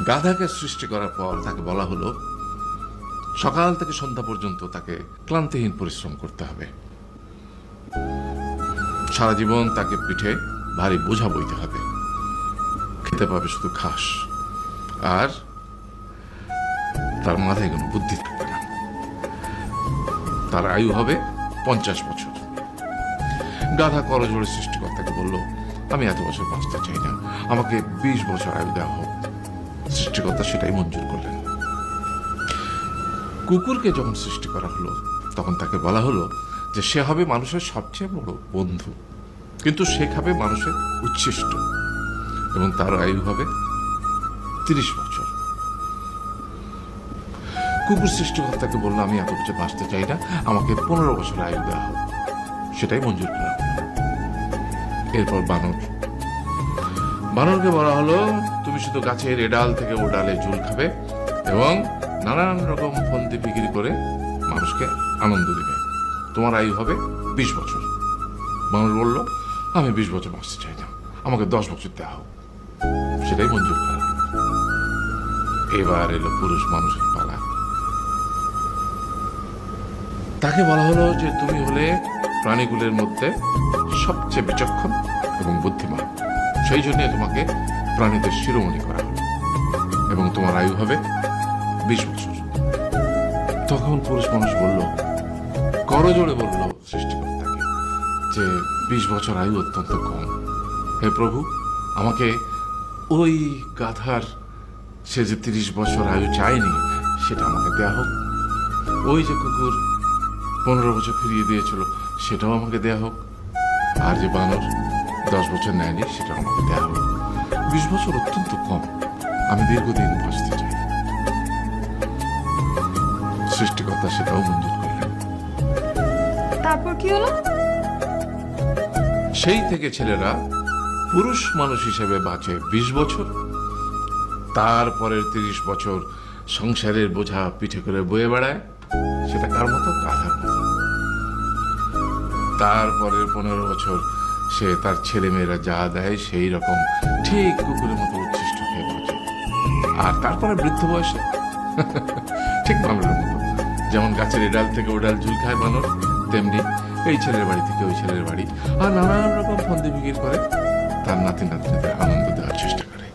গাধাকে সৃষ্টি করার পর তাকে বলা হলো সকাল থেকে সন্ধ্যা পর্যন্ত তাকে ক্লান্তিহীন পরিশ্রম করতে হবে, সারা জীবন তাকে পিঠে ভারী বোঝা বইতে হবে, খেতে পাবে শুধু ঘাস, আর তার মাথায় কোনো বুদ্ধি থাকবে না। তার আয়ু হবে 50 বছর। গাধা করজোড়ে সৃষ্টিকর্তাকে বলল, আমি এত বছর বাঁচতে চাই না, আমাকে 20 বছর আয়ু দেওয়া হোক। সৃষ্টিকর্তা সেটাই মঞ্জুর করলেন। কুকুরকে যখন সৃষ্টি করা হলো তখন তাকে বলা হলো যে সে হবে মানুষের সবচেয়ে বড় বন্ধু, কিন্তু সে খাবে মানুষের উচ্ছিষ্ট, এবং তার আয়ু হবে 30 বছর। কুকুর সৃষ্টিকর্তাকে বললো, আমি এত বছর বাঁচতে চাই না, আমাকে 15 বছর আয়ু দেওয়া হোক। সেটাই মঞ্জুর করা হলো। এরপর বানরকে বলা হলো, তুমি শুধু গাছের এ ডাল থেকে ও ডালে ঝুল খাবে এবং নানান রকম ফন্দি বিক্রি করে মানুষকে আনন্দ দিবে, তোমার আয়ু হবে 20 বছর। বানর বলল, আমি 20 বছর বাঁচতে চাই না, আমাকে 10 বছর দেওয়া হোক। সেটাই মঞ্জুর করা হলো। এবার এলো পুরুষ মানুষের পালা। তাকে বলা হলো যে তুমি হলে প্রাণীগুলোর মধ্যে সবচেয়ে বিচক্ষণ এবং বুদ্ধিমান, সেই জন্য তোমাকে প্রাণীদের শিরোমণি করা হলো এবং তোমার আয়ু হবে 20 বছর। তখন পুরুষ মানুষ বলল, করজোড়ে বলল সৃষ্টিকর্তাকে যে 20 বছর আয়ু অত্যন্ত কম, হে প্রভু, আমাকে ওই গাধার সে যে 30 বছর আয়ু চায়নি সেটা আমাকে দেয়া হোক, ওই যে কুকুর 15 বছর ফিরিয়ে দিয়েছিল সেটাও আমাকে দেয়া হোক, আর যে বানর 10 বছর নেয়নি সেটাও আমাকে দেয়া হোক। 20 বছর অত্যন্ত কম, আমি দীর্ঘদিন বাঁচতে চাই। সৃষ্টিকর্তা সেটাও মঞ্জুর করলেন। তারপর কি হলো? সেই থেকে ছেলেরা পুরুষ মানুষ হিসেবে বাঁচে 20 বছর, তারপরের 30 বছর সংসারের বোঝা পিঠে করে বয়ে বেড়ায়, সেটা কার মতো? গাধার মতো। তারপরের 15 বছর সে তার ছেলে মেয়েরা যা দেয় সেই রকম ঠিক কুকুরের মতো উচ্ছিষ্ট খেয়ে বাঁচে। আর তারপরে বৃদ্ধ বয়সে ঠিক বানরের মতো, যেমন গাছের এডাল থেকে ওডাল ঝুল খায় বানর, তেমনি এই ছেলের বাড়ি থেকে ওই ছেলের বাড়ি, আর নানান রকম ফন্দি বিক্রি করে তার নাতি নাতনিদের আনন্দ দেওয়ার চেষ্টা করে।